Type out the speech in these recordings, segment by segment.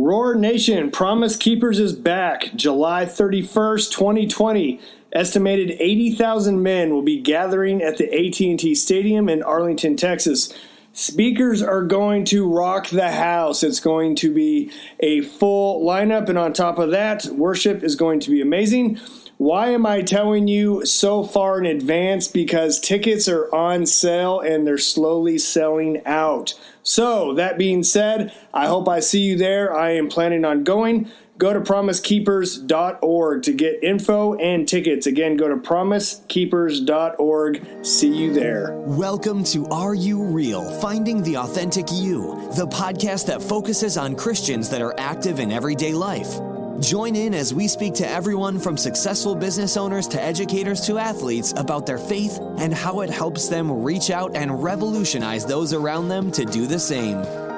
Roar Nation, Promise Keepers is back. July 31st, 2020. Estimated 80,000 men will be gathering at the AT&T Stadium in Arlington, Texas. Speakers are going to rock the house. It's going to be a full lineup, and on top of that, worship is going to be amazing. Why am I telling you so far in advance? Because tickets are on sale and they're slowly selling out. So, that being said, I hope I see you there. I am planning on going. Go to promisekeepers.org to get info and tickets. Again, go to promisekeepers.org. See you there. Welcome to Are You Real? Finding the Authentic You, the podcast that focuses on Christians that are active in everyday life. Join in as we speak to everyone from successful business owners to educators to athletes about their faith and how it helps them reach out and revolutionize those around them to do the same.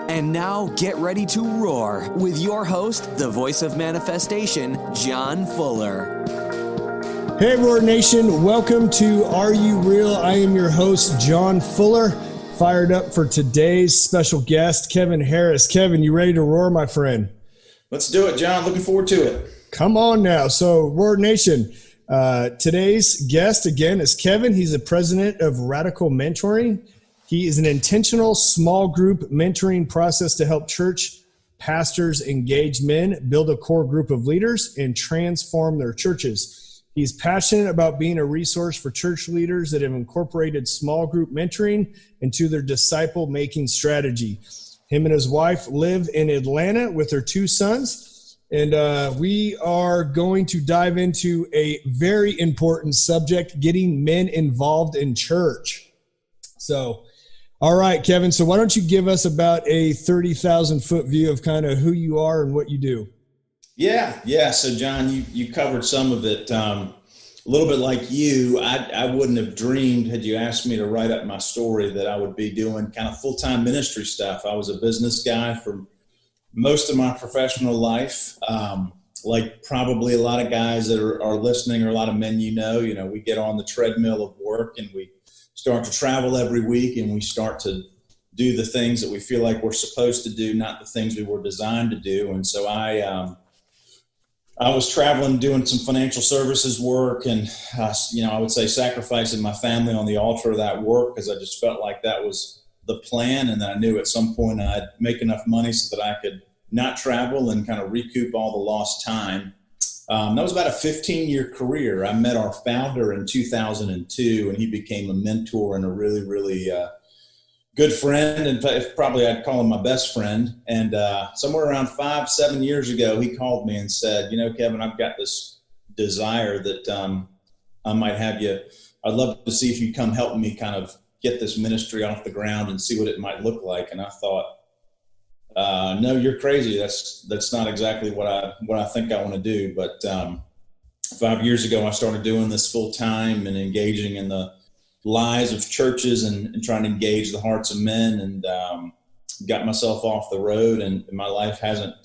And now get ready to roar with your host, the voice of manifestation, John Fuller. Hey, Roar Nation. Welcome to Are You Real? I am your host, John Fuller. Fired up for today's special guest, Kevin Harris. Kevin, you ready to roar, my friend? Let's do it, John. Looking forward to it. Come on now. So, Roar Nation, today's guest, again, is Kevin. He's the president of Radical Mentoring. He is an intentional small group mentoring process to help church pastors engage men, build a core group of leaders, and transform their churches. He's passionate about being a resource for church leaders that have incorporated small group mentoring into their disciple-making strategy. Him and his wife live in Atlanta with their two sons, and we are going to dive into a very important subject, getting men involved in church. So, all right, Kevin, so why don't you give us about a 30,000-foot view of kind of who you are and what you do? Yeah. So, John, you covered some of it. A little bit like you, I wouldn't have dreamed had you asked me to write up my story that I would be doing kind of full-time ministry stuff. I was a business guy for most of my professional life. Like probably a lot of guys that are listening, or a lot of men, we get on the treadmill of work and we start to travel every week, and we start to do the things that we feel like we're supposed to do, not the things we were designed to do. And so I was traveling, doing some financial services work, and I would say sacrificing my family on the altar of that work, because I just felt like that was the plan. And then I knew at some point I'd make enough money so that I could not travel and kind of recoup all the lost time. That was about a 15-year career. I met our founder in 2002, and he became a mentor and a really, really good friend. In fact, probably I'd call him my best friend. And somewhere around 5-7 years ago, he called me and said, Kevin, I've got this desire that I might have you. I'd love to see if you come help me kind of get this ministry off the ground and see what it might look like. And I thought, no, you're crazy. That's not exactly what I think I want to do. But 5 years ago, I started doing this full time and engaging in the lives of churches and trying to engage the hearts of men, and got myself off the road, and my life hasn't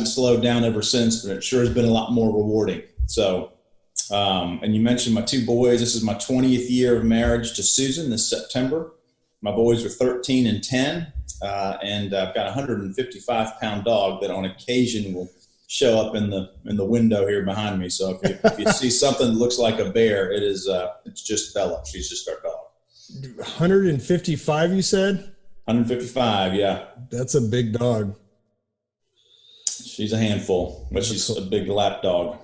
slowed down ever since, but it sure has been a lot more rewarding. So, and you mentioned my two boys. This is my 20th year of marriage to Susan this September. My boys are 13 and 10, and I've got a 155-pound dog that on occasion will show up in the window here behind me. So if you see something that looks like a bear, it's just Bella. She's just our dog. 155, you said? 155, yeah. That's a big dog. She's a handful, but she's a big lap dog.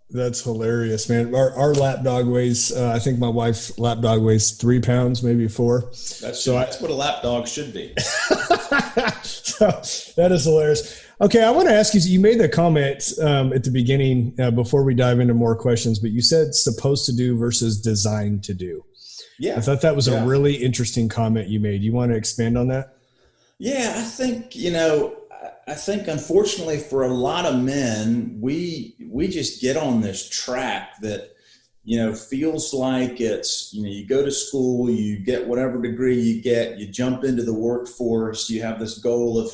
That's hilarious, man. Our lap dog weighs, I think my wife's lap dog weighs 3 pounds, maybe 4. That's what a lap dog should be. So that is hilarious. Okay, I want to ask you, you made the comment at the beginning before we dive into more questions, but you said supposed to do versus designed to do. Yeah. I thought that was a really interesting comment you made. You want to expand on that? Yeah, I think, unfortunately for a lot of men, we just get on this track that, feels like it's, you go to school, you get whatever degree you get, you jump into the workforce, you have this goal of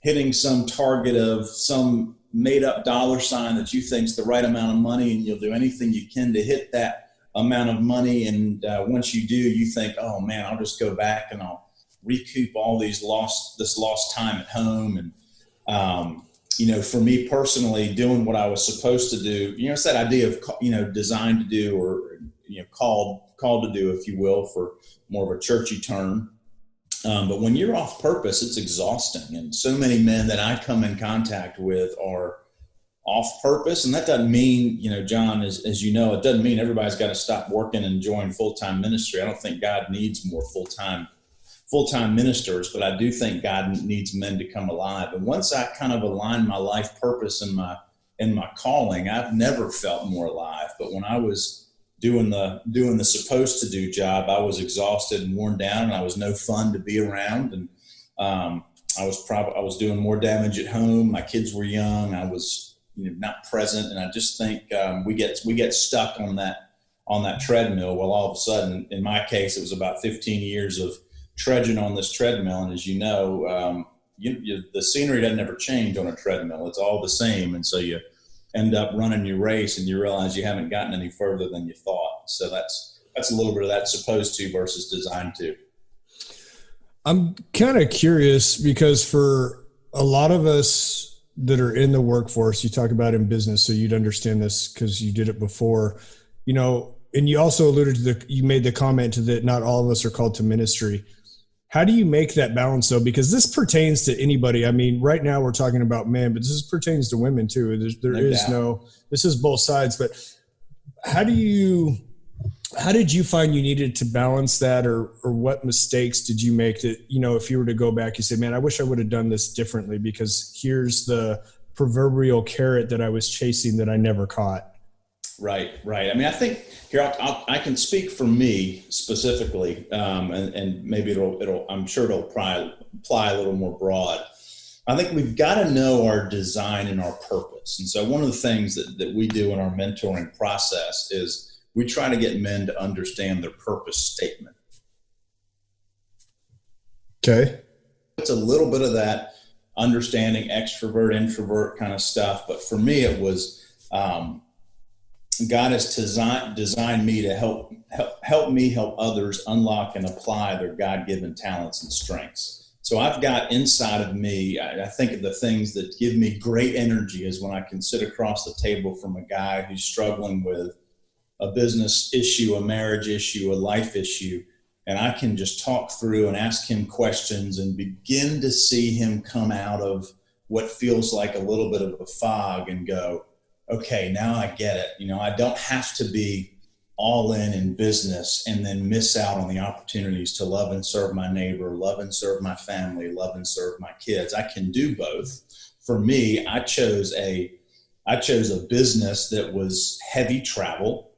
hitting some target of some made up dollar sign that you think is the right amount of money, and you'll do anything you can to hit that amount of money. And once you do, you think, oh man, I'll just go back and I'll recoup all this lost time at home. And For me personally, doing what I was supposed to do, it's that idea of, designed to do, or, called to do, if you will, for more of a churchy term. But when you're off purpose, it's exhausting. And so many men that I come in contact with are off purpose. And that doesn't mean, John, as you know, it doesn't mean everybody's got to stop working and join full-time ministry. I don't think God needs more full-time ministers, but I do think God needs men to come alive. And once I kind of align my life purpose and my calling, I've never felt more alive. But when I was doing the supposed to do job, I was exhausted and worn down, and I was no fun to be around. And I was doing more damage at home. My kids were young. I was not present. And I just think we get stuck on that treadmill. Well, all of a sudden, in my case, it was about 15 years of trudging on this treadmill. And as you know, the scenery doesn't ever change on a treadmill. It's all the same. And so you end up running your race and you realize you haven't gotten any further than you thought. So that's a little bit of that supposed to versus designed to. I'm kind of curious because for a lot of us that are in the workforce, you talk about in business, so you'd understand this because you did it before, and you also alluded to you made the comment to that not all of us are called to ministry. How do you make that balance though? Because this pertains to anybody. I mean, right now we're talking about men, but this pertains to women too. This is both sides, but how did you find you needed to balance that, or what mistakes did you make that, if you were to go back, you say, man, I wish I would have done this differently because here's the proverbial carrot that I was chasing that I never caught. Right. I mean, I think here I can speak for me specifically, and maybe I'm sure it'll probably apply a little more broad. I think we've got to know our design and our purpose. And so one of the things that we do in our mentoring process is we try to get men to understand their purpose statement. Okay. It's a little bit of that understanding extrovert, introvert kind of stuff. But for me, it was, God has designed me to help me help others unlock and apply their God-given talents and strengths. So I've got inside of me, I think of the things that give me great energy is when I can sit across the table from a guy who's struggling with a business issue, a marriage issue, a life issue, and I can just talk through and ask him questions and begin to see him come out of what feels like a little bit of a fog and go, okay, now I get it. I don't have to be all in business and then miss out on the opportunities to love and serve my neighbor, love and serve my family, love and serve my kids. I can do both. For me, I chose a business that was heavy travel.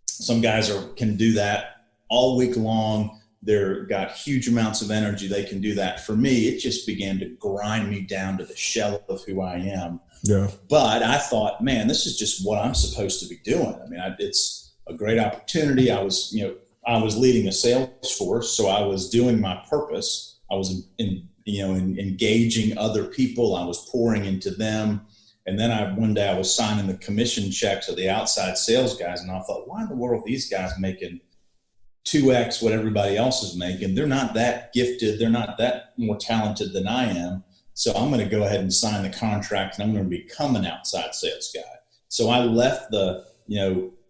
Some guys can do that all week long. They've got huge amounts of energy. They can do that. For me, it just began to grind me down to the shell of who I am. Yeah. But I thought, man, this is just what I'm supposed to be doing. I mean, it's a great opportunity. I was leading a sales force, so I was doing my purpose. I was engaging other people. I was pouring into them. And then one day I was signing the commission checks of the outside sales guys. And I thought, why in the world are these guys making 2X what everybody else is making? They're not that gifted. They're not that more talented than I am. So I'm going to go ahead and sign the contract and I'm going to become an outside sales guy. So I left the,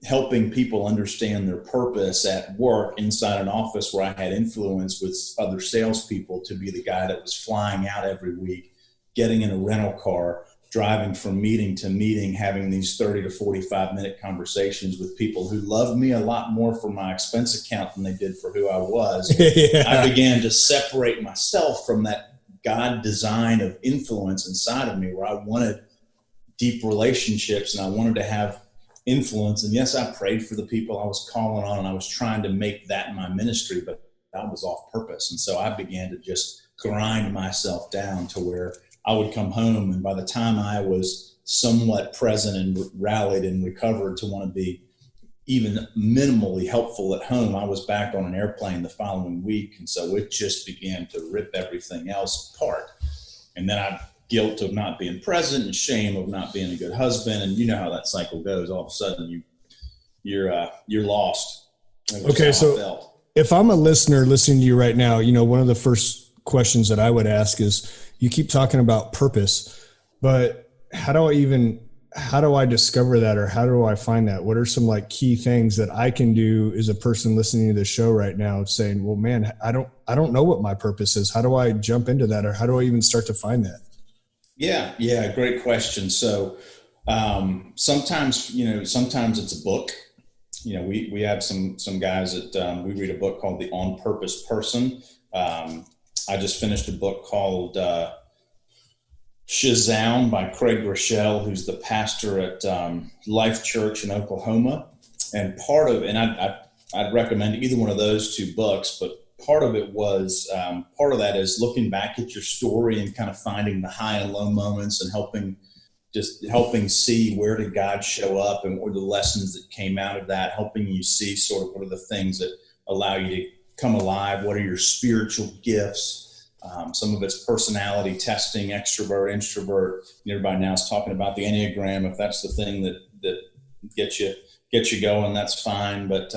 helping people understand their purpose at work inside an office where I had influence with other salespeople to be the guy that was flying out every week, getting in a rental car, driving from meeting to meeting, having these 30 to 45 minute conversations with people who loved me a lot more for my expense account than they did for who I was. Yeah. I began to separate myself from that God design of influence inside of me where I wanted deep relationships and I wanted to have influence. And yes, I prayed for the people I was calling on and I was trying to make that my ministry, but that was off purpose. And so I began to just grind myself down to where I would come home, and by the time I was somewhat present and rallied and recovered to want to be even minimally helpful at home, I was back on an airplane the following week. And so it just began to rip everything else apart. And then I guilt of not being present and shame of not being a good husband. And you know how that cycle goes. All of a sudden you're lost. Okay. So if I'm a listener listening to you right now, one of the first questions that I would ask is, you keep talking about purpose, but how do I discover that, or how do I find that? What are some like key things that I can do as a person listening to this show right now, saying, well, man, I don't know what my purpose is. How do I jump into that? Or how do I even start to find that? Yeah. Great question. So, sometimes it's a book. We have some guys that, we read a book called The On Purpose Person. I just finished a book called, Shazam by Craig Rochelle, who's the pastor at Life Church in Oklahoma. And I'd recommend either one of those two books, but part of that is looking back at your story and kind of finding the high and low moments and helping see where did God show up and what were the lessons that came out of that, helping you see sort of what are the things that allow you to come alive, what are your spiritual gifts. Some of it's personality testing, extrovert, introvert. Everybody now is talking about the Enneagram. If that's the thing that gets you going, that's fine. But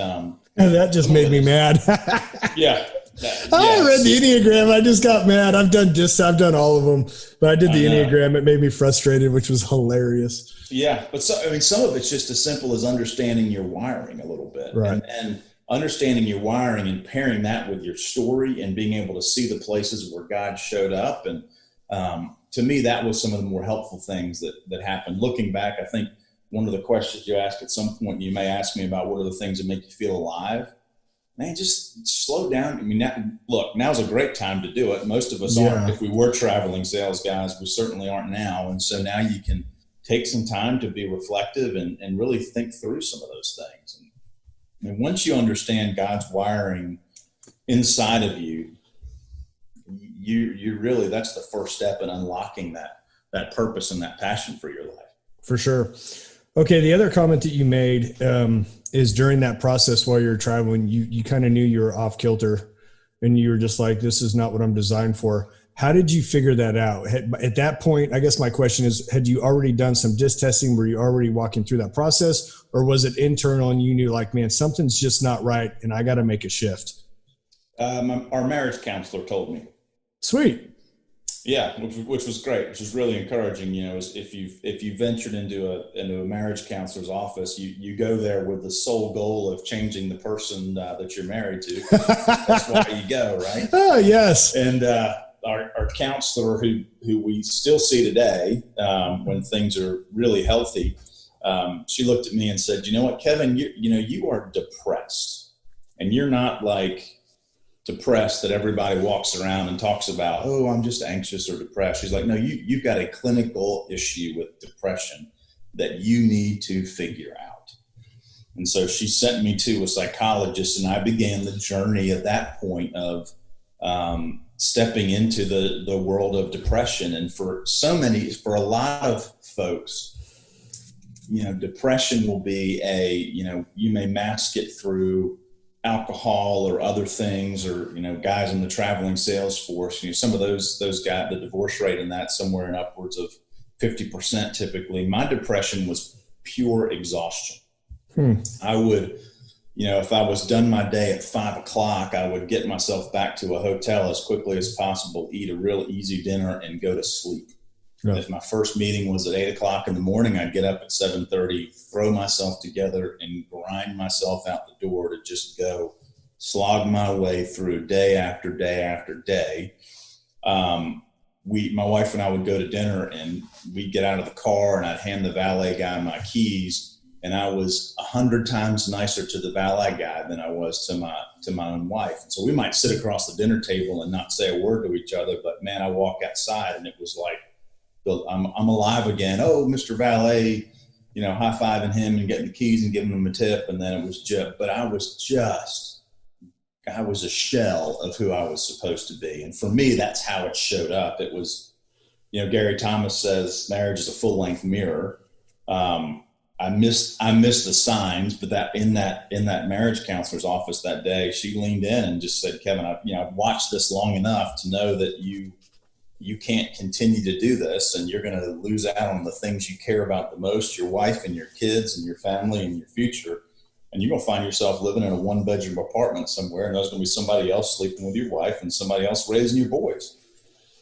that just made me mad. Yeah. I read the Enneagram. I just got mad. I've done all of them, but I did the Enneagram. It made me frustrated, which was hilarious. Yeah. But some of it's just as simple as understanding your wiring a little bit. Right. And understanding your wiring and pairing that with your story and being able to see the places where God showed up. And to me, that was some of the more helpful things that happened. Looking back, I think one of the questions you ask at some point, you may ask me about what are the things that make you feel alive. Man, just slow down. I mean, now's a great time to do it. Most of us aren't. If we were traveling sales guys, we certainly aren't now. And so now you can take some time to be reflective and really think through some of those things. And once you understand God's wiring inside of you, you really, that's the first step in unlocking that purpose and that passion for your life. For sure. Okay. The other comment that you made is during that process while you're traveling, you kind of knew you were off kilter and you were just like, this is not what I'm designed for. How did you figure that out? At that point, I guess my question is, had you already done some disc testing? Were you already walking through that process, or was it internal and you knew like, man, something's just not right and I got to make a shift? Our marriage counselor told me. Sweet. Yeah, which was great, which was really encouraging. If you ventured into a marriage counselor's office, you go there with the sole goal of changing the person that you're married to. That's why you go, right? Oh, yes. And our counselor, who we still see today, when things are really healthy, she looked at me and said, "You know what, Kevin? You are depressed, and you're not like depressed that everybody walks around and talks about, oh, I'm just anxious or depressed." She's like, "No, you've got a clinical issue with depression that you need to figure out." And so she sent me to a psychologist, and I began the journey at that point of stepping into the world of depression. And for a lot of folks, depression will be you may mask it through alcohol or other things, or guys in the traveling sales force, some of those guys, the divorce rate in that somewhere in upwards of 50% typically. My depression was pure exhaustion. I would, if I was done my day at 5:00, I would get myself back to a hotel as quickly as possible, eat a real easy dinner, and go to sleep. Yeah. If my first meeting was at 8:00 in the morning, I'd get up at 7:30, throw myself together, and grind myself out the door to just go slog my way through day after day after day. My wife and I would go to dinner, and we'd get out of the car, and I'd hand the valet guy my keys. And I was 100 times nicer to the valet guy than I was to my own wife. And so we might sit across the dinner table and not say a word to each other, but man, I walk outside and it was like, I'm alive again. Oh, Mr. Valet, high-fiving him and getting the keys and giving him a tip. And then it was I was a shell of who I was supposed to be. And for me, that's how it showed up. It was, Gary Thomas says marriage is a full-length mirror. I missed the signs, but that in that marriage counselor's office that day, she leaned in and just said, "Kevin, I've watched this long enough to know that you can't continue to do this, and you're going to lose out on the things you care about the most, your wife and your kids and your family and your future. and you're going to find yourself living in a 1-bedroom apartment somewhere, and there's going to be somebody else sleeping with your wife and somebody else raising your boys.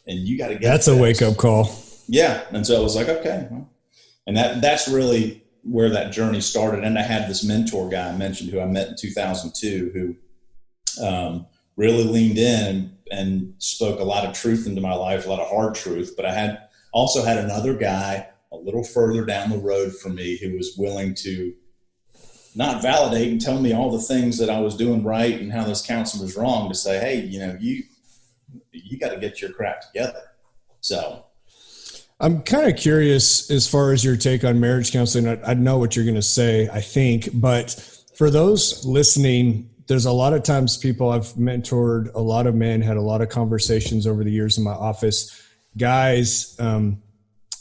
And you got to get that's a wake-up call. Yeah. And so I was like, okay. Well, and that's really where that journey started. And I had this mentor guy I mentioned who I met in 2002 who really leaned in and spoke a lot of truth into my life, a lot of hard truth. But I also had another guy a little further down the road from me who was willing to not validate and tell me all the things that I was doing right and how this counseling was wrong, to say, hey, you got to get your crap together. So I'm kind of curious as far as your take on marriage counseling. I know what you're going to say, I think, but for those listening, there's a lot of times I've mentored a lot of men, had a lot of conversations over the years in my office, guys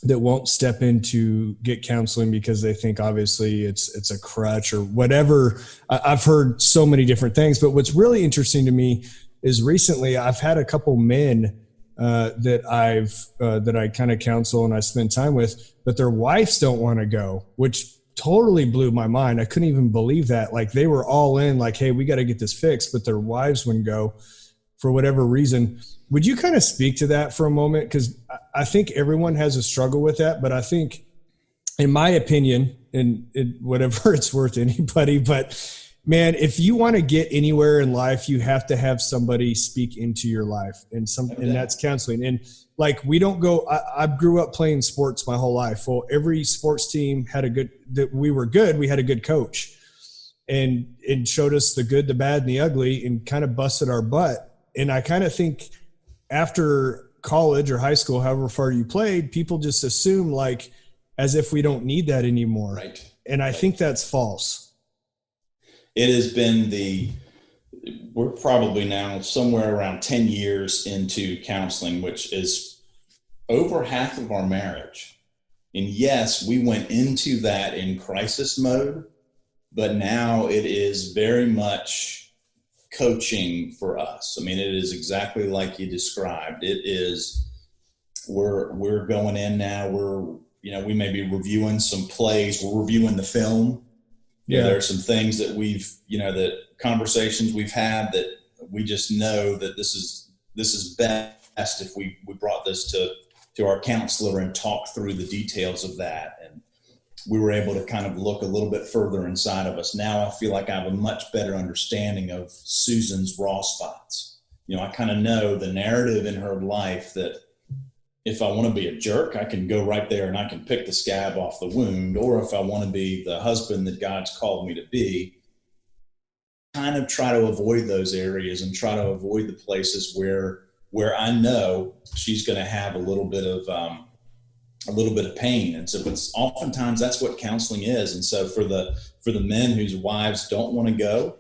that won't step in to get counseling because they think obviously it's a crutch or whatever. I've heard so many different things, but what's really interesting to me is recently I've had a couple men that I kind of counsel and I spend time with, but their wives don't want to go, which totally blew my mind. I couldn't even believe that. Like they were all in, like, hey, we got to get this fixed, but their wives wouldn't go for whatever reason. Would you kind of speak to that for a moment? Because I think everyone has a struggle with that, but I think, in my opinion, and whatever it's worth to anybody, but man, if you want to get anywhere in life, you have to have somebody speak into your life, and that's counseling. And like, we don't go, I grew up playing sports my whole life. Well, every sports team we were good. We had a good coach and showed us the good, the bad, and the ugly, and kind of busted our butt. And I kind of think after college or high school, however far you played, people just assume like as if we don't need that anymore. Right. And I think that's false. It has been we're probably now somewhere around 10 years into counseling, which is over half of our marriage. And yes, we went into that in crisis mode, but now it is very much coaching for us. I mean, it is exactly like you described. It is, we're going in now, we may be reviewing some plays, we're reviewing the film. Yeah. There are some things that that conversations we've had that we just know that this is best if we brought this to our counselor and talk through the details of that. And we were able to kind of look a little bit further inside of us. Now I feel like I have a much better understanding of Susan's raw spots. I kind of know the narrative in her life that if I want to be a jerk, I can go right there and I can pick the scab off the wound. Or if I want to be the husband that God's called me to be, kind of try to avoid those areas and try to avoid the places where I know she's going to have a little bit of pain. And so oftentimes that's what counseling is. And so for the men whose wives don't want to go,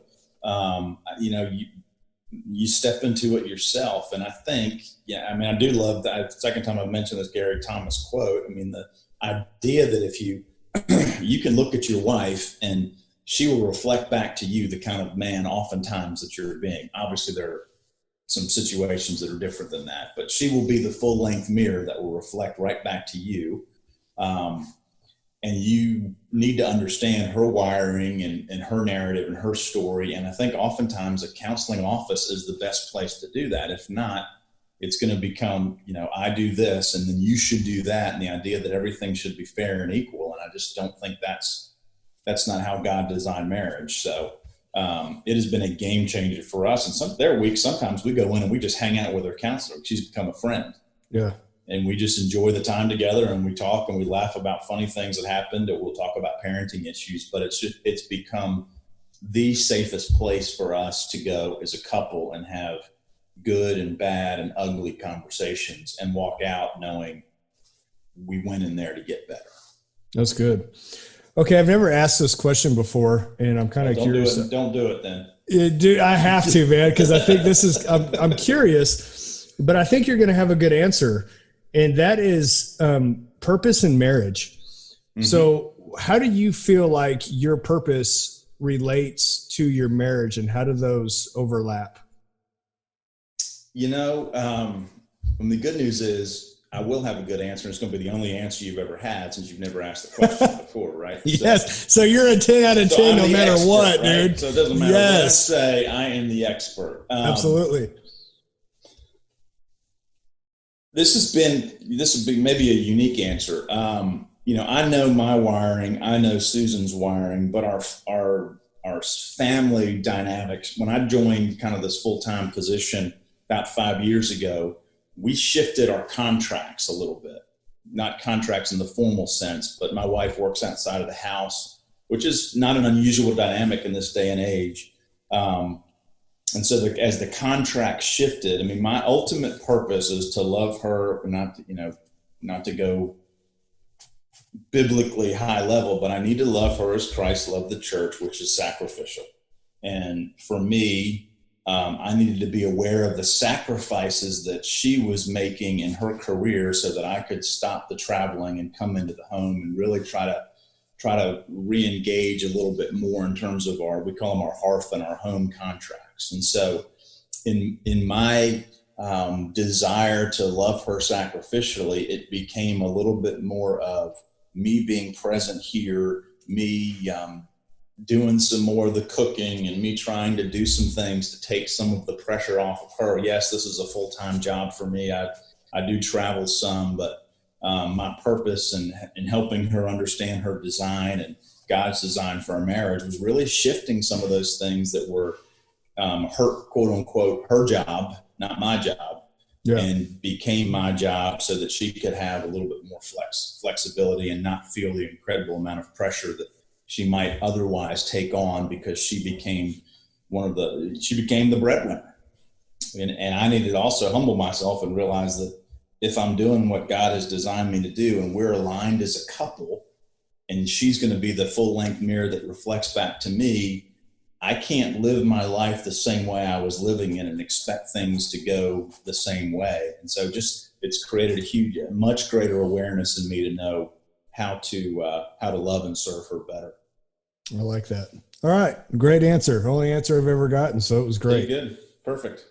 you step into it yourself. And I think, I do love that. Second time I've mentioned this Gary Thomas quote. I mean, the idea that if you can look at your wife and she will reflect back to you the kind of man oftentimes that you're being. Obviously there are some situations that are different than that, but she will be the full length mirror that will reflect right back to you. And you need to understand her wiring and her narrative and her story. And I think oftentimes a counseling office is the best place to do that. If not, it's going to become, I do this and then you should do that. And the idea that everything should be fair and equal. And I just don't think that's not how God designed marriage. So it has been a game changer for us. And there are weeks, sometimes we go in and we just hang out with our counselor. She's become a friend. Yeah. And we just enjoy the time together and we talk and we laugh about funny things that happened, or we'll talk about parenting issues, but it's become the safest place for us to go as a couple and have good and bad and ugly conversations and walk out knowing we went in there to get better. That's good. Okay. I've never asked this question before and I'm kind of curious. Don't do it then. Yeah, dude, I have to, man. Cause I think I'm curious, but I think you're going to have a good answer. And that is purpose in marriage. Mm-hmm. So how do you feel like your purpose relates to your marriage and how do those overlap? The good news is I will have a good answer. It's going to be the only answer you've ever had since you've never asked the question before, right? Yes. So you're a 10 out of 10 no matter expert, what, right? Dude. So it doesn't matter what I say, I am the expert. Absolutely. This will be maybe a unique answer. I know my wiring, I know Susan's wiring, but our family dynamics, when I joined kind of this full-time position about 5 years ago, we shifted our contracts a little bit. Not contracts in the formal sense, but my wife works outside of the house, which is not an unusual dynamic in this day and age. And so as the contract shifted, I mean, my ultimate purpose is to love her, not to go biblically high level, but I need to love her as Christ loved the church, which is sacrificial. And for me, I needed to be aware of the sacrifices that she was making in her career so that I could stop the traveling and come into the home and really try to re-engage a little bit more in terms of we call them our hearth and our home contracts. And so in my desire to love her sacrificially, it became a little bit more of me being present here, me doing some more of the cooking, and me trying to do some things to take some of the pressure off of her. Yes, this is a full-time job for me. I do travel some, but my purpose in helping her understand her design and God's design for our marriage was really shifting some of those things that were her, quote unquote, her job, not my job, and became my job so that she could have a little bit more flexibility and not feel the incredible amount of pressure that she might otherwise take on, because she became the breadwinner. And I needed to also humble myself and realize that if I'm doing what God has designed me to do and we're aligned as a couple, and she's going to be the full length mirror that reflects back to me, I can't live my life the same way I was living it and expect things to go the same way. And so it's created a much greater awareness in me to know how to love and serve her better. I like that. All right. Great answer. Only answer I've ever gotten. So it was great. Very good. Perfect.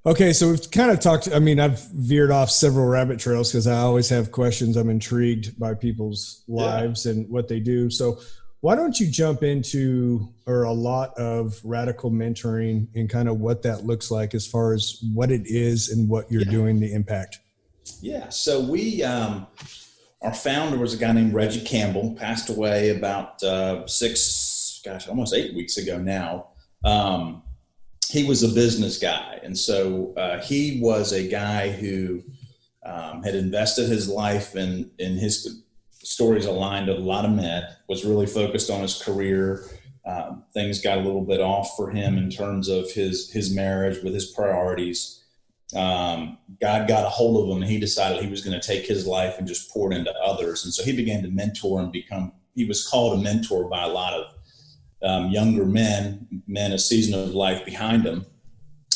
Okay. So we've kind of talked, I've veered off several rabbit trails because I always have questions. I'm intrigued by people's lives and what they do. So why don't you jump into a lot of radical mentoring and kind of what that looks like as far as what it is and what you're doing, the impact? Yeah. So our founder was a guy named Reggie Campbell, passed away about almost 8 weeks ago now. He was a business guy. And so he was a guy who had invested his life in his stories aligned with a lot of men, was really focused on his career. Things got a little bit off for him in terms of his marriage with his priorities. God got a hold of him, and he decided he was going to take his life and just pour it into others. And so he began to mentor and he was called a mentor by a lot of younger men a season of life behind him.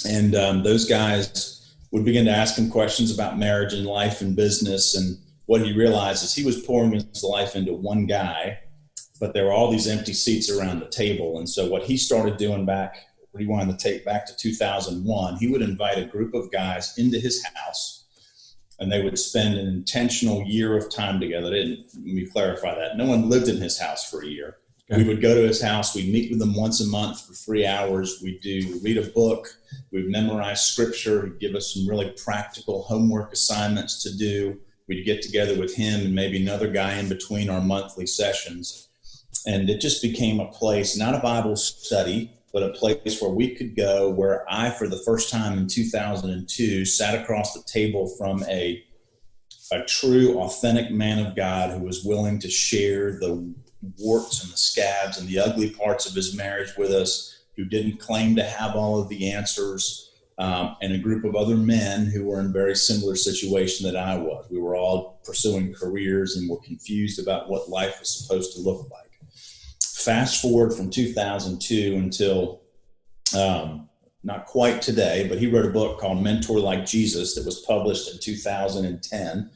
And those guys would begin to ask him questions about marriage and life and business. And what he realized is he was pouring his life into one guy, but there were all these empty seats around the table. And so what he started doing rewind the tape back to 2001, he would invite a group of guys into his house, and they would spend an intentional year of time together. Let me clarify that. No one lived in his house for a year. Okay. We would go to his house. We'd meet with him once a month for 3 hours. We'd read a book. We'd memorize scripture. He'd give us some really practical homework assignments to do. We'd get together with him and maybe another guy in between our monthly sessions. And it just became a place, not a Bible study, but a place where we could go, where I, for the first time in 2002, sat across the table from a true, authentic man of God who was willing to share the warts and the scabs and the ugly parts of his marriage with us, who didn't claim to have all of the answers, and a group of other men who were in very similar situation that I was. We were all pursuing careers and were confused about what life was supposed to look like. Fast forward from 2002 until not quite today, but he wrote a book called Mentor Like Jesus that was published in 2010,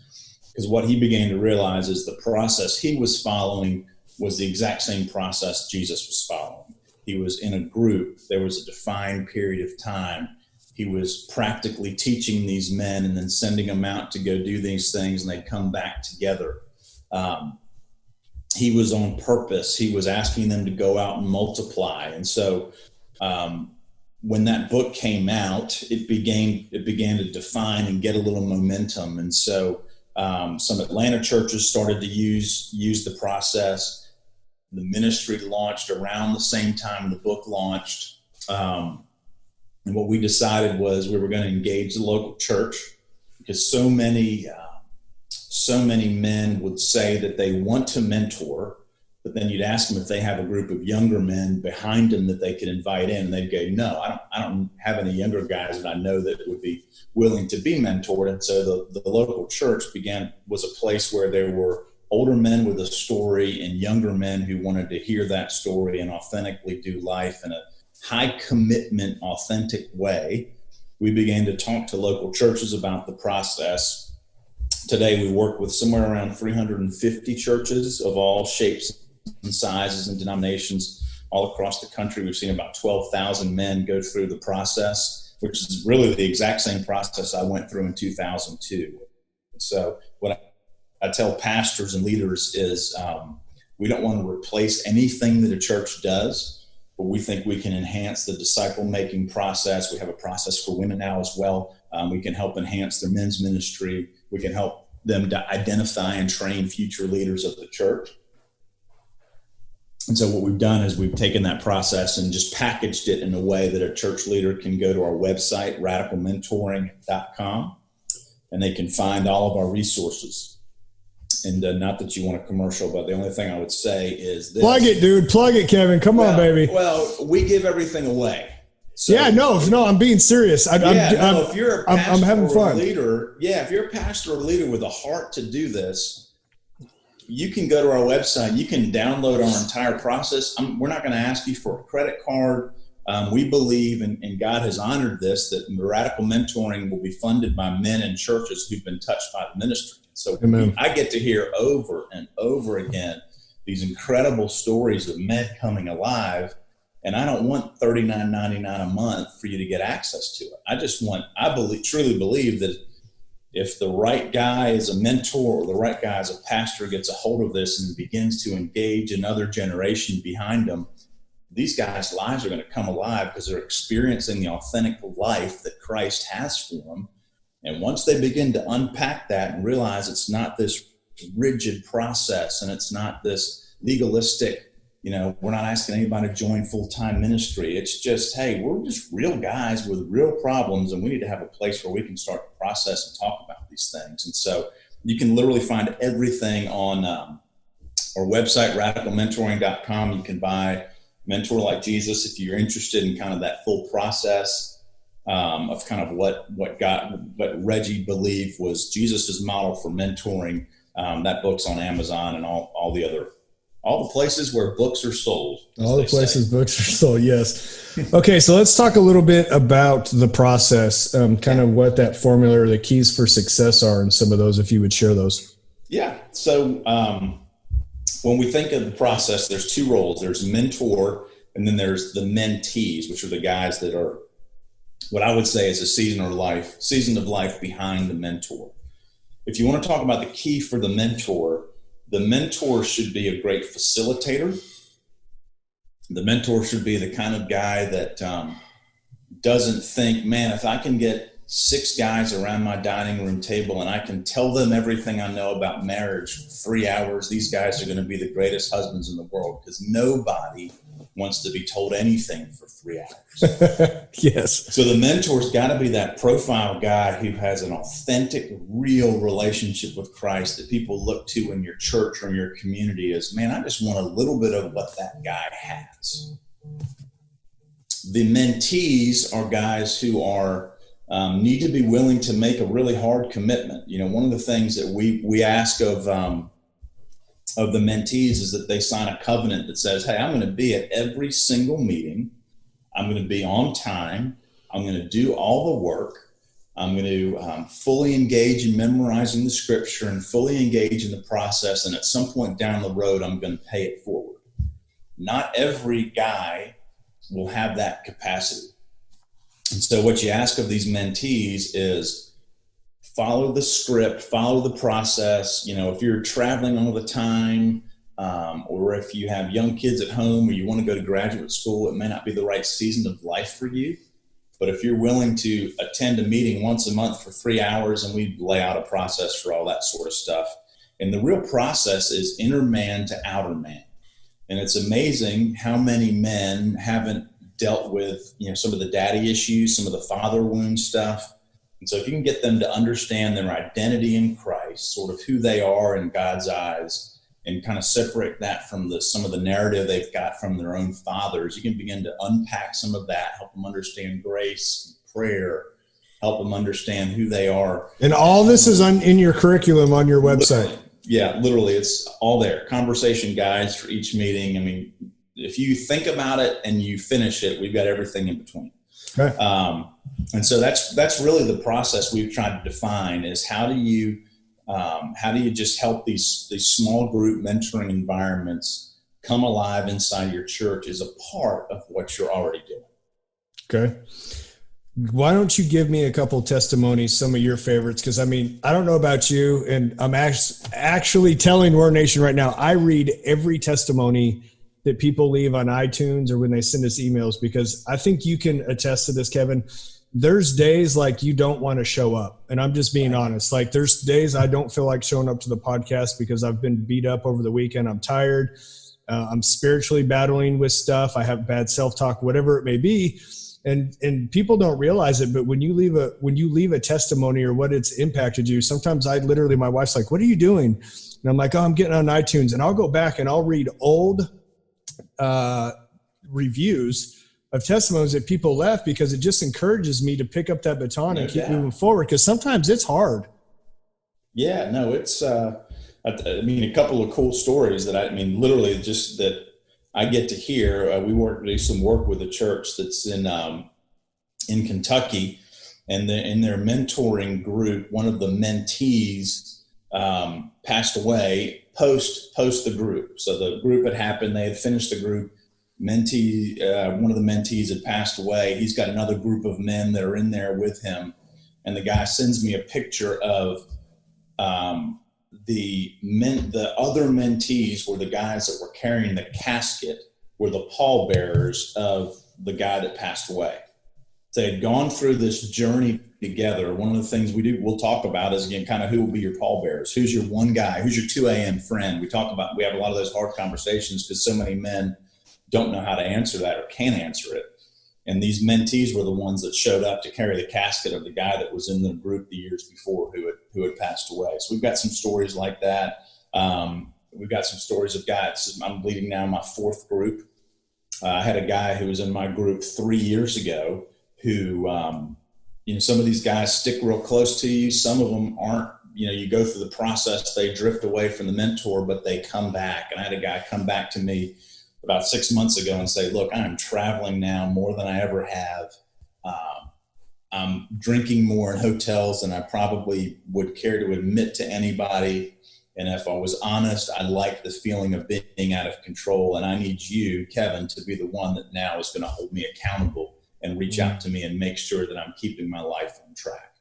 because what he began to realize is the process he was following was the exact same process Jesus was following. He was in a group. There was a defined period of time. he was practically teaching these men and then sending them out to go do these things, and they'd come back together. He was on purpose. He was asking them to go out and multiply. And so when that book came out, it began to define and get a little momentum. And so some Atlanta churches started to use the process. The ministry launched around the same time the book launched. And what we decided was we were going to engage the local church, because so many men would say that they want to mentor, but then you'd ask them if they have a group of younger men behind them that they could invite in, and they'd go, no, I don't have any younger guys that I know that would be willing to be mentored. And so the local church was a place where there were older men with a story and younger men who wanted to hear that story and authentically do life in a high commitment, authentic way. We began to talk to local churches about the process. Today, we work with somewhere around 350 churches of all shapes and sizes and denominations all across the country. We've seen about 12,000 men go through the process, which is really the exact same process I went through in 2002. So what I tell pastors and leaders is we don't want to replace anything that a church does, but we think we can enhance the disciple-making process. We have a process for women now as well. We can help enhance their men's ministry. We can help them to identify and train future leaders of the church. And so what we've done is we've taken that process and just packaged it in a way that a church leader can go to our website, radicalmentoring.com, and they can find all of our resources. And not that you want a commercial, but the only thing I would say is this. Plug it, dude. Plug it, Kevin. Come on, baby. Well, we give everything away. So, yeah, no, I'm being serious. If you're a pastor I'm having fun. If you're a pastor or leader with a heart to do this, you can go to our website. You can download our entire process. We're not going to ask you for a credit card. We believe, and God has honored this, that radical mentoring will be funded by men in churches who've been touched by the ministry. So I get to hear over and over again these incredible stories of men coming alive. And I don't want $39.99 a month for you to get access to it. I truly believe that if the right guy is a mentor or the right guy as a pastor gets a hold of this and begins to engage another generation behind them, these guys' lives are going to come alive because they're experiencing the authentic life that Christ has for them. And once they begin to unpack that and realize it's not this rigid process and it's not this legalistic, we're not asking anybody to join full-time ministry. It's just, hey, we're just real guys with real problems, and we need to have a place where we can start to process and talk about these things. And so you can literally find everything on our website, radicalmentoring.com. You can buy Mentor Like Jesus if you're interested in kind of that full process of kind of what Reggie believed was Jesus' model for mentoring. That book's on Amazon and all the places where books are sold. All the places books are sold, yes. Okay, so let's talk a little bit about the process, kind of what that formula or the keys for success are, and some of those, if you would share those. Yeah, so when we think of the process, there's two roles. There's mentor, and then there's the mentees, which are the guys that are what I would say is a season of life behind the mentor. If you want to talk about the key for the mentor should be a great facilitator. The mentor should be the kind of guy that doesn't think, man, if I can get 6 guys around my dining room table and I can tell them everything I know about marriage for 3 hours, these guys are going to be the greatest husbands in the world, because nobody wants to be told anything for 3 hours. Yes. So the mentor's got to be that profile guy who has an authentic, real relationship with Christ that people look to in your church or in your community as, man, I just want a little bit of what that guy has. The mentees are guys who are need to be willing to make a really hard commitment. One of the things that we ask of the mentees is that they sign a covenant that says, hey, I'm going to be at every single meeting. I'm going to be on time. I'm going to do all the work. I'm going to fully engage in memorizing the scripture and fully engage in the process. And at some point down the road, I'm going to pay it forward. Not every guy will have that capacity. And so what you ask of these mentees is follow the script, follow the process. If you're traveling all the time, or if you have young kids at home or you want to go to graduate school, it may not be the right season of life for you. But if you're willing to attend a meeting once a month for 3 hours, and we lay out a process for all that sort of stuff. And the real process is inner man to outer man. And it's amazing how many men haven't dealt with, some of the daddy issues, some of the father wound stuff. And so if you can get them to understand their identity in Christ, sort of who they are in God's eyes, and kind of separate that from some of the narrative they've got from their own fathers, you can begin to unpack some of that, help them understand grace, prayer, help them understand who they are. And all this is in your curriculum on your website. Literally, it's all there. Conversation guides for each meeting. I mean, if you think about it and you finish it, we've got everything in between. Okay. And so that's really the process we've tried to define, is how do you just help these small group mentoring environments come alive inside your church as a part of what you're already doing. Okay. Why don't you give me a couple of testimonies, some of your favorites? Because, I don't know about you, and I'm actually telling Word Nation right now, I read every testimony that people leave on iTunes or when they send us emails, because I think you can attest to this, Kevin. There's days like you don't want to show up. And I'm just being honest. Like, there's days I don't feel like showing up to the podcast because I've been beat up over the weekend. I'm tired. I'm spiritually battling with stuff. I have bad self-talk, whatever it may be. And people don't realize it, but when you leave a testimony or what it's impacted you, sometimes my wife's like, "What are you doing?" And I'm like, "Oh, I'm getting on iTunes," and I'll go back and I'll read old reviews of testimonies that people left, because it just encourages me to pick up that baton and keep moving forward. Because sometimes it's hard. Yeah, no, it's, a couple of cool stories that literally just that I get to hear. We do some work with a church that's in Kentucky, and in their mentoring group, one of the mentees passed away post the group. So the group had happened, they had finished the group. One of the mentees had passed away. He's got another group of men that are in there with him, and the guy sends me a picture of the other mentees were the guys that were carrying the casket, were the pallbearers of the guy that passed away. They had gone through this journey together. One of the things we'll talk about is, again, kind of who will be your pallbearers. Who's your one guy? Who's your 2 a.m. friend? We have a lot of those hard conversations because so many men don't know how to answer that or can't answer it. And these mentees were the ones that showed up to carry the casket of the guy that was in the group the years before who had passed away. So we've got some stories like that. We've got some stories of guys. I'm leading now my 4th group. I had a guy who was in my group 3 years ago who, some of these guys stick real close to you. Some of them aren't. You go through the process, they drift away from the mentor, but they come back. And I had a guy come back to me about 6 months ago and say, "Look, I'm traveling now more than I ever have. I'm drinking more in hotels than I probably would care to admit to anybody. And if I was honest, I like the feeling of being out of control. And I need you, Kevin, to be the one that now is going to hold me accountable and reach out to me and make sure that I'm keeping my life on track."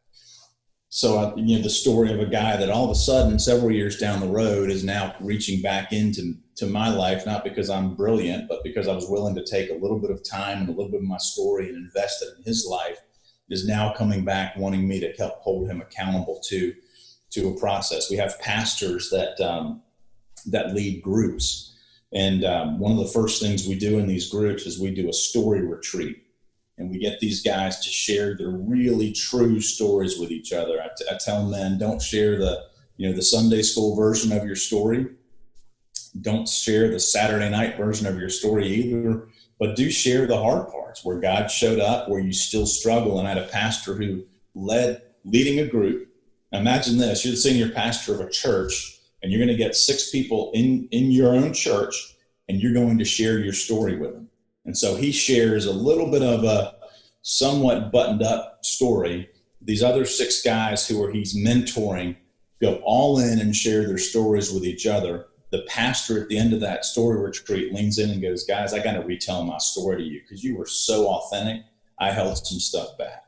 So, the story of a guy that all of a sudden, several years down the road, is now reaching back into my life, not because I'm brilliant, but because I was willing to take a little bit of time and a little bit of my story and invest it in his life, is now coming back wanting me to help hold him accountable to a process. We have pastors that lead groups. And one of the first things we do in these groups is we do a story retreat. And we get these guys to share their really true stories with each other. I tell men, don't share the Sunday school version of your story. Don't share the Saturday night version of your story either, but do share the hard parts where God showed up, where you still struggle. And I had a pastor who leading a group. Now imagine this, you're the senior pastor of a church, and you're going to get 6 people in your own church, and you're going to share your story with them. And so he shares a little bit of a somewhat buttoned up story. These other 6 guys who he's mentoring go all in and share their stories with each other. The pastor at the end of that story retreat leans in and goes, "Guys, I got to retell my story to you because you were so authentic. I held some stuff back.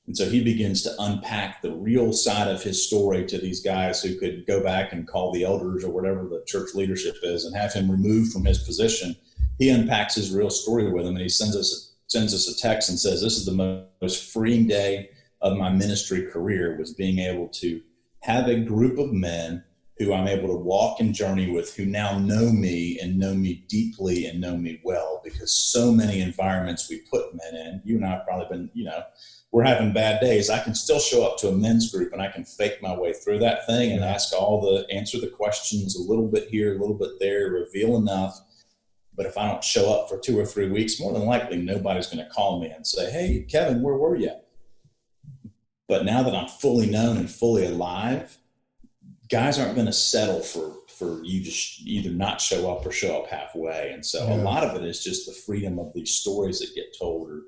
And so he begins to unpack the real side of his story to these guys who could go back and call the elders or whatever the church leadership is and have him removed from his position. He unpacks his real story with them, and he sends us a text and says, this is the most freeing day of my ministry career, was being able to have a group of men who I'm able to walk and journey with, who now know me and know me deeply and know me well, because so many environments we put men in, you and I have probably been, we're having bad days. I can still show up to a men's group and I can fake my way through that thing and answer the questions a little bit here, a little bit there, reveal enough. But if I don't show up for 2 or 3 weeks, more than likely nobody's going to call me and say, hey, Kevin, where were you? But now that I'm fully known and fully alive, guys aren't going to settle for you just either not show up or show up halfway. And so a lot of it is just the freedom of these stories that get told, or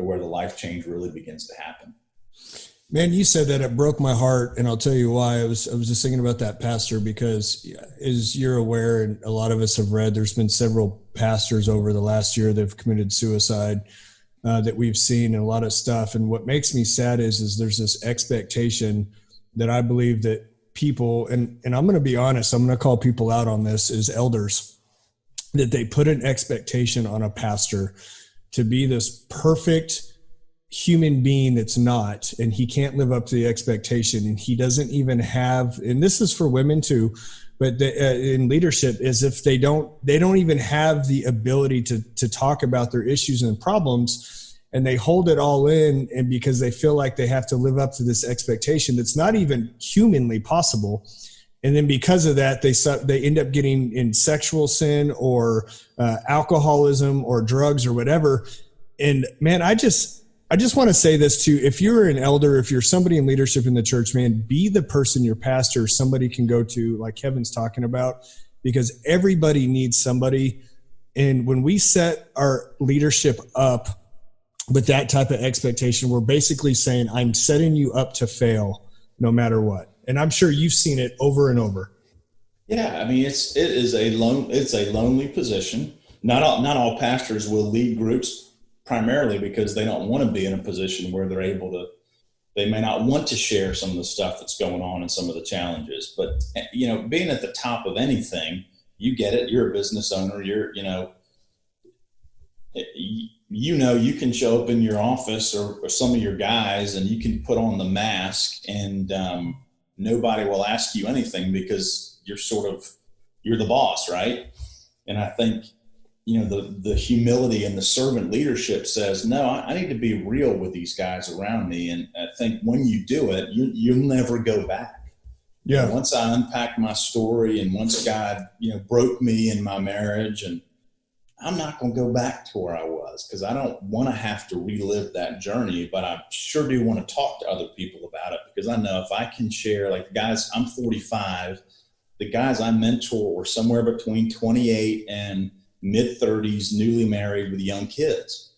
where the life change really begins to happen. Man, you said that, it broke my heart, and I'll tell you why. I was just thinking about that pastor, because as you're aware, and a lot of us have read, there's been several pastors over the last year that have committed suicide that we've seen, and a lot of stuff. And what makes me sad is there's this expectation that I believe that people, and I'm going to be honest, I'm going to call people out on this, as elders, that they put an expectation on a pastor to be this perfect human being that's not, and he can't live up to the expectation. And he doesn't even have, and this is for women too, but in leadership, is if they don't even have the ability to talk about their issues and problems, and they hold it all in, and because they feel like they have to live up to this expectation that's not even humanly possible. And then because of that, they end up getting in sexual sin or alcoholism or drugs or whatever. And man, I just want to say this too. If you're an elder, if you're somebody in leadership in the church, man, be the person your pastor or somebody can go to, like Kevin's talking about, because everybody needs somebody. And when we set our leadership up with that type of expectation, we're basically saying, I'm setting you up to fail no matter what. And I'm sure you've seen it over and over. Yeah, I mean, it's a lonely position. Not all pastors will lead groups, primarily because they don't want to be in a position where they may not want to share some of the stuff that's going on and some of the challenges. But being at the top of anything, you get it. You're a business owner. You can show up in your office or some of your guys, and you can put on the mask, and nobody will ask you anything because you're the boss, right? And I think, the humility and the servant leadership says, no, I need to be real with these guys around me. And I think when you do it, you'll never go back. Yeah. Once I unpacked my story, and once God, broke me in my marriage, and I'm not going to go back to where I was, because I don't want to have to relive that journey, but I sure do want to talk to other people about it, because I know if I can share, like guys, I'm 45, the guys I mentor were somewhere between 28 and mid-30s, newly married with young kids.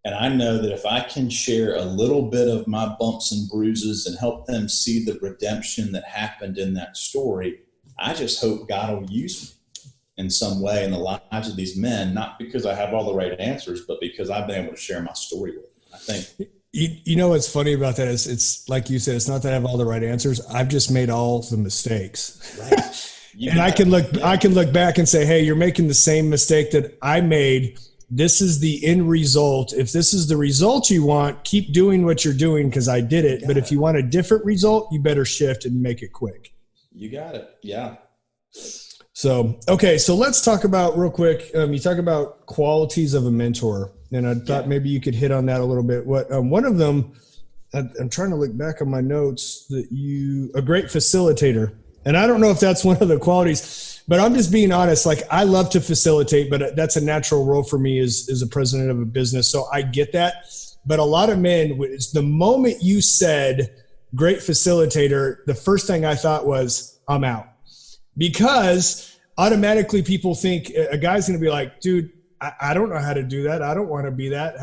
And I know that if I can share a little bit of my bumps and bruises and help them see the redemption that happened in that story, I just hope God will use me in some way in the lives of these men, not because I have all the right answers, but because I've been able to share my story with them. I think. What's funny about that is, it's like you said, it's not that I have all the right answers. I've just made all the mistakes. Right. And I can look back and say, hey, you're making the same mistake that I made. This is the end result. If this is the result you want, keep doing what you're doing, because I did it. But if you want a different result, you better shift and make it quick. You got it. Yeah. So, okay. So let's talk about real quick. You talk about qualities of a mentor, and I thought maybe you could hit on that a little bit. What, one of them, I'm trying to look back on my notes, a great facilitator. And I don't know if that's one of the qualities, but I'm just being honest. Like, I love to facilitate, but that's a natural role for me as a president of a business. So I get that. But a lot of men, the moment you said great facilitator, the first thing I thought was, I'm out. Because automatically people think a guy's going to be like, dude, I don't know how to do that. I don't want to be that.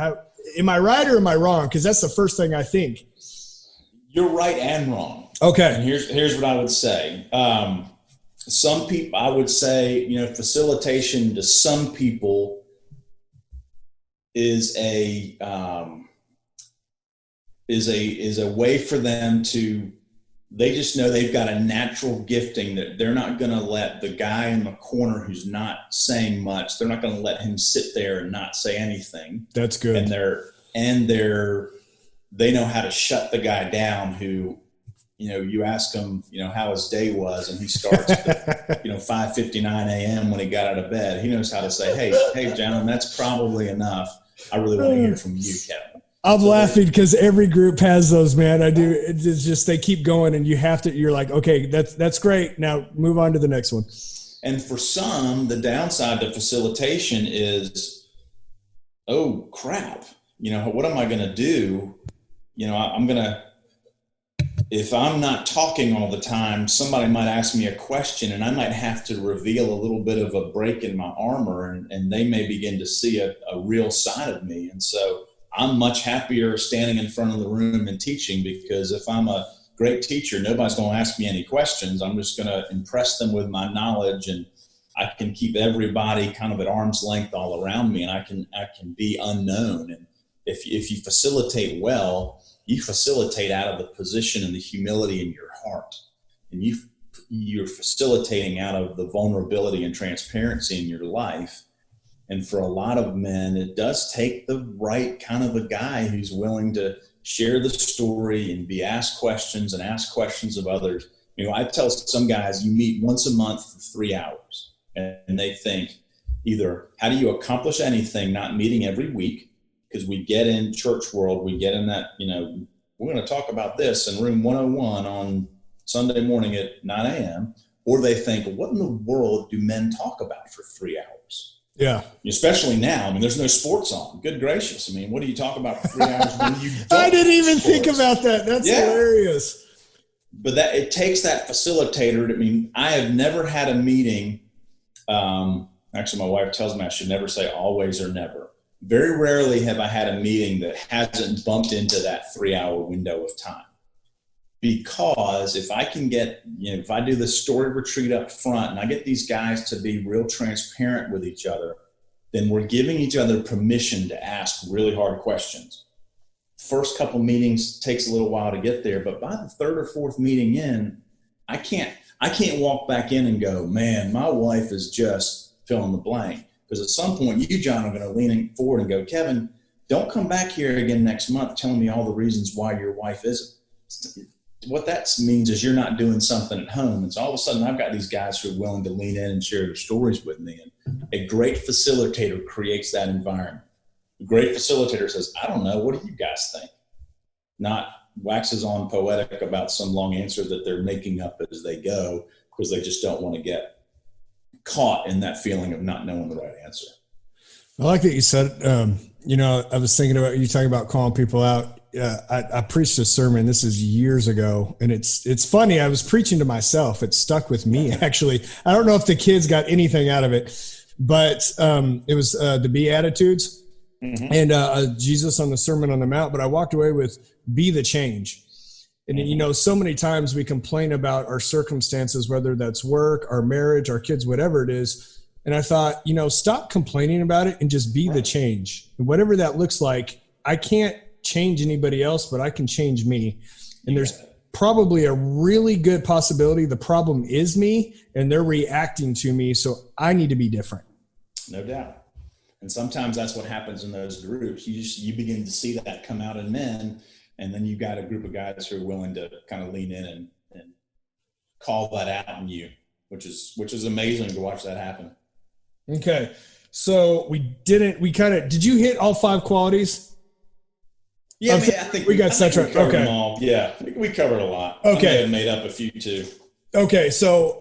Am I right or am I wrong? Because that's the first thing I think. You're right and wrong. Okay. And here's what I would say. Some people, I would say, facilitation to some people is a is a way for them to, they just know they've got a natural gifting that they're not going to let the guy in the corner who's not saying much, they're not going to let him sit there and not say anything. That's good. And they know how to shut the guy down who, you ask him, how his day was, and he starts at 5:59 a.m. when he got out of bed. He knows how to say, hey, John, that's probably enough. I really want to hear from you, Kevin. I'm laughing because every group has those, man. I do. It's just, they keep going, and you're like, okay, that's great. Now move on to the next one. And for some, the downside to facilitation is, oh crap, what am I going to do? If I'm not talking all the time, somebody might ask me a question, and I might have to reveal a little bit of a break in my armor, and they may begin to see a real side of me. And so I'm much happier standing in front of the room and teaching, because if I'm a great teacher, nobody's going to ask me any questions. I'm just going to impress them with my knowledge, and I can keep everybody kind of at arm's length all around me, and I can be unknown. And if you facilitate well, you facilitate out of the position and the humility in your heart, and you're facilitating out of the vulnerability and transparency in your life. And for a lot of men, it does take the right kind of a guy who's willing to share the story and be asked questions and ask questions of others. I tell some guys, you meet once a month for 3 hours, and they think either, how do you accomplish anything not meeting every week? Because we get in church world, we get in that, we're going to talk about this in room 101 on Sunday morning at 9 a.m. Or they think, what in the world do men talk about for 3 hours? Yeah. Especially now. There's no sports on. Good gracious. What do you talk about for 3 hours when you don't? I didn't even think about that. That's hilarious. But it takes that facilitator. I have never had a meeting. Actually, my wife tells me I should never say always or never. Very rarely have I had a meeting that hasn't bumped into that 3 hour window of time. Because if I can get, if I do the story retreat up front and I get these guys to be real transparent with each other, then we're giving each other permission to ask really hard questions. First couple meetings takes a little while to get there, but by the third or fourth meeting in, I can't walk back in and go, man, my wife is just fill in the blank. Because at some point, you, John, are going to lean forward and go, Kevin, don't come back here again next month telling me all the reasons why your wife isn't. What that means is you're not doing something at home. And so all of a sudden, I've got these guys who are willing to lean in and share their stories with me. And a great facilitator creates that environment. A great facilitator says, I don't know, what do you guys think? Not waxes on poetic about some long answer that they're making up as they go, because they just don't want to get caught in that feeling of not knowing the right answer. I like that you said, I was thinking about you talking about calling people out. I preached a sermon. This is years ago. And it's funny. I was preaching to myself. It stuck with me, actually. I don't know if the kids got anything out of it, but it was the Beatitudes and Jesus on the Sermon on the Mount. But I walked away with be the change. And, so many times we complain about our circumstances, whether that's work, our marriage, our kids, whatever it is. And I thought, stop complaining about it and just be the change. And whatever that looks like, I can't change anybody else, but I can change me. And there's probably a really good possibility the problem is me and they're reacting to me. So I need to be different. No doubt. And sometimes that's what happens in those groups. You begin to see that come out in men. And then you've got a group of guys who are willing to kind of lean in and call that out in you, which is amazing to watch that happen. Okay. So did you hit all 5 qualities? Yeah, I think we got sidetracked. Okay. Them all. Yeah, we covered a lot. Okay. I may have made up a few too. Okay. So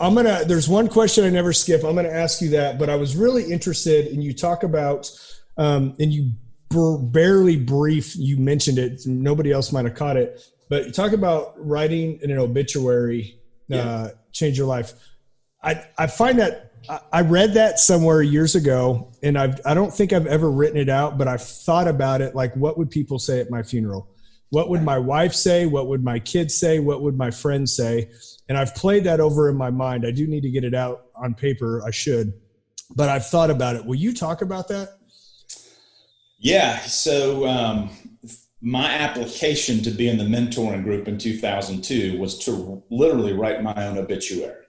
there's one question I never skip. I'm going to ask you that, but I was really interested in you talk about, and you barely brief, you mentioned it, nobody else might have caught it, but you talk about writing in an obituary, change your life. I find that I read that somewhere years ago, and I don't think I've ever written it out, but I've thought about it. Like, what would people say at my funeral? What would my wife say? What would my kids say? What would my friends say? And I've played that over in my mind. I do need to get it out on paper. I should, but I've thought about it. Will you talk about that? Yeah. So my application to be in the mentoring group in 2002 was to literally write my own obituary.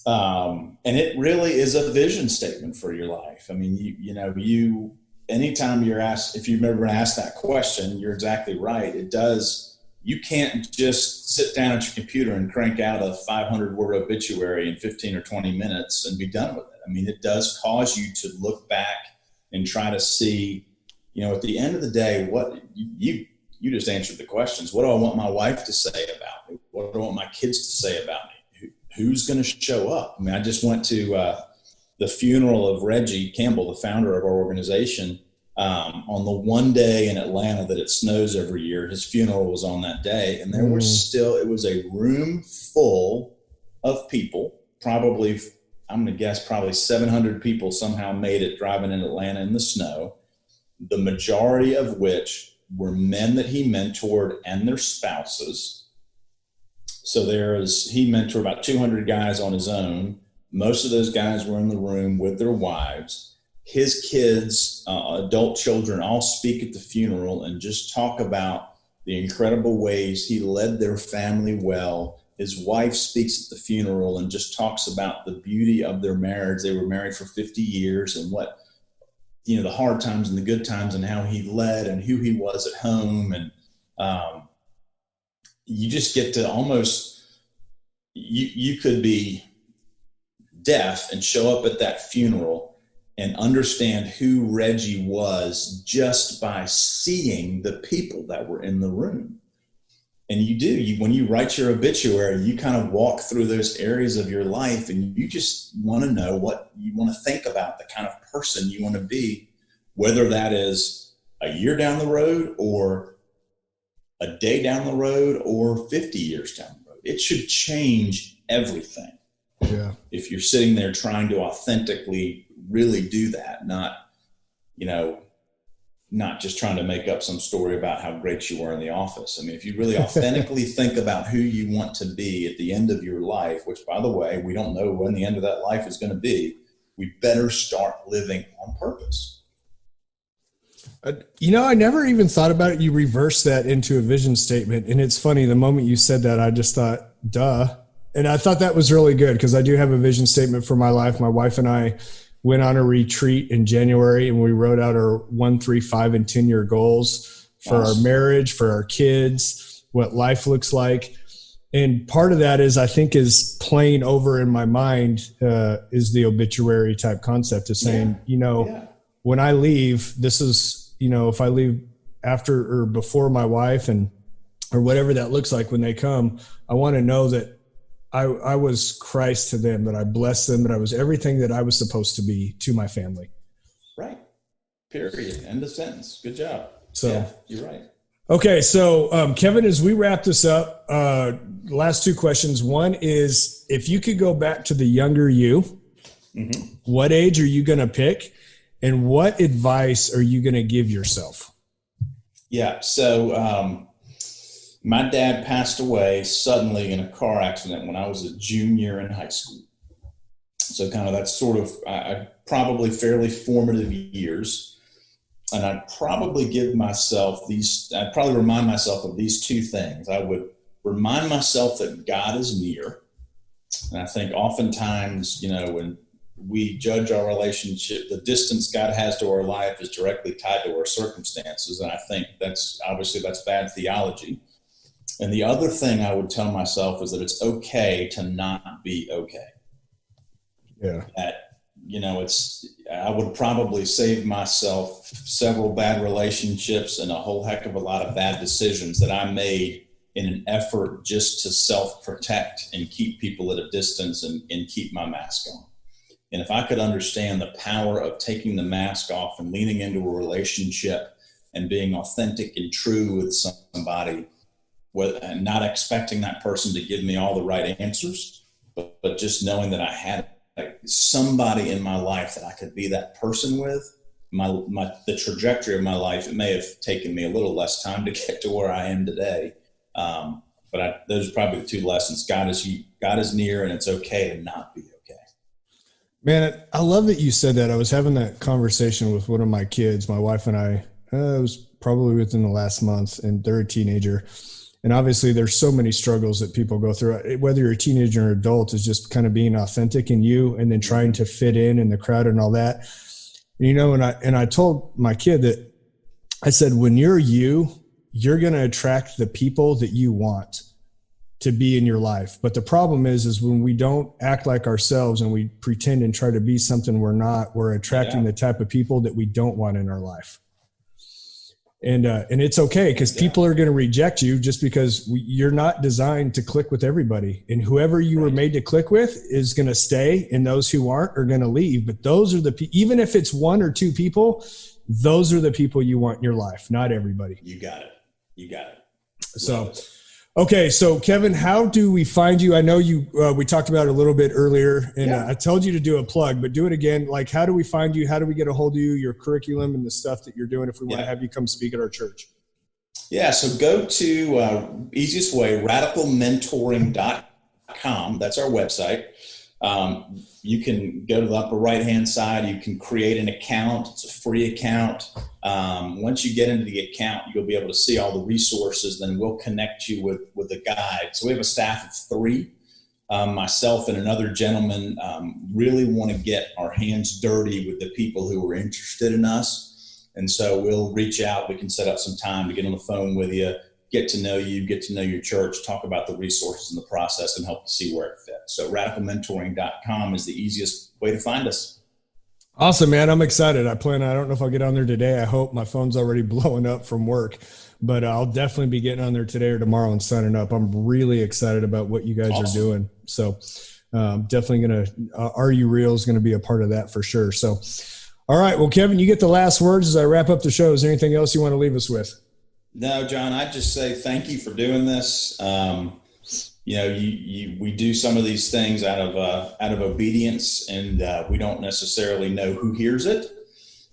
And it really is a vision statement for your life. I mean, you anytime you're asked, if you've ever asked that question, you're exactly right. It does. You can't just sit down at your computer and crank out a 500-word obituary in 15 or 20 minutes and be done with it. I mean, it does cause you to look back and try to see, at the end of the day, what you just answered the questions. What do I want my wife to say about me? What do I want my kids to say about me? Who's going to show up? I mean, I just went to the funeral of Reggie Campbell, the founder of our organization, on the one day in Atlanta that it snows every year. His funeral was on that day, and there were it was a room full of people, probably, I'm going to guess probably 700 people somehow made it driving in Atlanta in the snow, the majority of which were men that he mentored and their spouses. So he mentored about 200 guys on his own. Most of those guys were in the room with their wives. His kids, adult children, all speak at the funeral and just talk about the incredible ways he led their family well. His wife speaks at the funeral and just talks about the beauty of their marriage. They were married for 50 years and what, the hard times and the good times and how he led and who he was at home. And you just get to almost, you could be deaf and show up at that funeral and understand who Reggie was just by seeing the people that were in the room. And when you write your obituary, you kind of walk through those areas of your life and you just want to know what you want to think about, the kind of person you want to be, whether that is a year down the road or a day down the road or 50 years down the road. It should change everything. Yeah. If you're sitting there trying to authentically really do that, not just trying to make up some story about how great you were in the office. I mean, if you really authentically think about who you want to be at the end of your life, which, by the way, we don't know when the end of that life is going to be, we better start living on purpose. I never even thought about it. You reverse that into a vision statement. And it's funny, the moment you said that, I just thought, duh. And I thought that was really good because I do have a vision statement for my life. My wife and I went on a retreat in January and we wrote out our 1, 3, 5, and 10-year goals for our marriage, for our kids, what life looks like. And part of that is playing over in my mind is the obituary type concept of saying, when I leave, this is, if I leave after or before my wife or whatever that looks like when they come, I want to know that I was Christ to them, that I blessed them, that I was everything that I was supposed to be to my family. Right. Period. End of sentence. Good job. So yeah, you're right. Okay. So, Kevin, as we wrap this up, last two questions. One is, if you could go back to the younger you, what age are you going to pick? And what advice are you going to give yourself? Yeah. So, my dad passed away suddenly in a car accident when I was a junior in high school. So kind of that's sort of probably fairly formative years. And I'd probably remind myself of these two things. I would remind myself that God is near. And I think oftentimes, when we judge our relationship, the distance God has to our life is directly tied to our circumstances. And I think that's bad theology. And the other thing I would tell myself is that it's okay to not be okay. Yeah. I would probably save myself several bad relationships and a whole heck of a lot of bad decisions that I made in an effort just to self-protect and keep people at a distance and keep my mask on. And if I could understand the power of taking the mask off and leaning into a relationship and being authentic and true with somebody, and not expecting that person to give me all the right answers, but just knowing that I had somebody in my life that I could be that person with, the trajectory of my life, it may have taken me a little less time to get to where I am today. But those are probably the two lessons. God is near, and it's okay to not be okay. Man, I love that you said that. I was having that conversation with one of my kids, my wife and I, it was probably within the last month, and they're a teenager. And obviously there's so many struggles that people go through, whether you're a teenager or adult, is just kind of being authentic in you and then trying to fit in the crowd and all that. You know, and I told my kid that, I said, when you're going to attract the people that you want to be in your life. But the problem is when we don't act like ourselves and we pretend and try to be something we're not, we're attracting the type of people that we don't want in our life. And it's okay, because people are going to reject you just because you're not designed to click with everybody. And whoever you were made to click with is going to stay, and those who aren't are going to leave. But those are even if it's one or two people, those are the people you want in your life, not everybody. You got it. So, okay. So Kevin, how do we find you? I know we talked about it a little bit earlier, and I told you to do a plug, but do it again. Like, how do we find you? How do we get a hold of you, your curriculum and the stuff that you're doing if we want to have you come speak at our church? Yeah. So go to easiest way, radicalmentoring.com. That's our website. You can go to the upper right-hand side. You can create an account. It's a free account. Once you get into the account, you'll be able to see all the resources. Then we'll connect you with a guide. So we have a staff of 3. Myself and another gentleman really want to get our hands dirty with the people who are interested in us. And so we'll reach out. We can set up some time to get on the phone with you, get to know you, get to know your church, talk about the resources and the process, and help you see where it fits. So radicalmentoring.com is the easiest way to find us. Awesome, man. I'm excited. I don't know if I'll get on there today. I hope. My phone's already blowing up from work, but I'll definitely be getting on there today or tomorrow and signing up. I'm really excited about what you guys are doing. So definitely Are You Real is going to be a part of that for sure. So, all right. Well, Kevin, you get the last words as I wrap up the show. Is there anything else you want to leave us with? No, John, I'd just say thank you for doing this. We do some of these things out of obedience, and we don't necessarily know who hears it.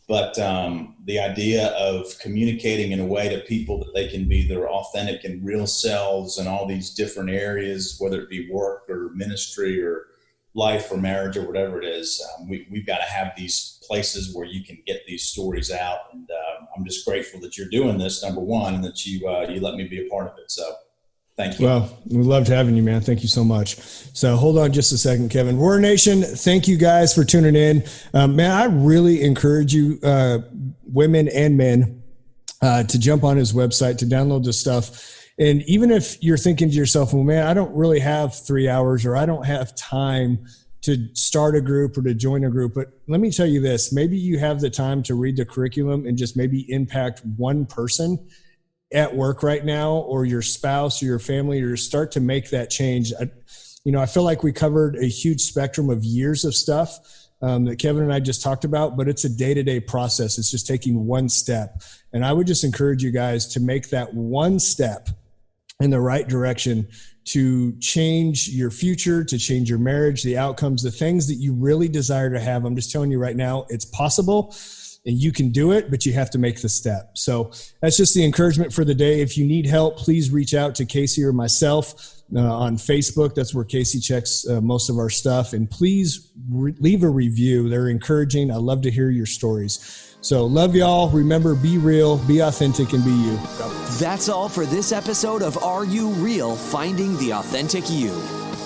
But the idea of communicating in a way to people that they can be their authentic and real selves in all these different areas, whether it be work or ministry or life or marriage or whatever it is, we've got to have these places where you can get these stories out. And I'm just grateful that you're doing this, number one, and that you let me be a part of it. So thank you. Well, we loved having you, man. Thank you so much. So hold on just a second, Kevin. Warrior Nation, thank you guys for tuning in. Man, I really encourage you, women and men, to jump on his website, to download this stuff. And even if you're thinking to yourself, well, man, I don't really have 3 hours, or I don't have time to start a group or to join a group. But let me tell you this, maybe you have the time to read the curriculum and just maybe impact one person at work right now, or your spouse or your family, or start to make that change. I feel like we covered a huge spectrum of years of stuff that Kevin and I just talked about, but it's a day-to-day process. It's just taking one step. And I would just encourage you guys to make that one step in the right direction to change your future, to change your marriage, the outcomes, the things that you really desire to have. I'm just telling you right now, it's possible. And you can do it, but you have to make the step. So that's just the encouragement for the day. If you need help, please reach out to Casey or myself on Facebook. That's where Casey checks most of our stuff. And please leave a review. They're encouraging. I love to hear your stories. So love y'all. Remember, be real, be authentic, and be you. That's all for this episode of Are You Real? Finding the Authentic You.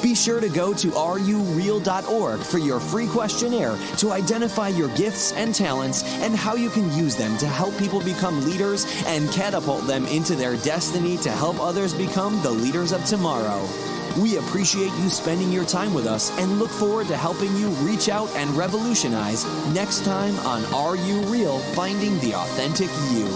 Be sure to go to areyoureal.org for your free questionnaire to identify your gifts and talents and how you can use them to help people become leaders and catapult them into their destiny to help others become the leaders of tomorrow. We appreciate you spending your time with us and look forward to helping you reach out and revolutionize next time on Are You Real? Finding the Authentic You.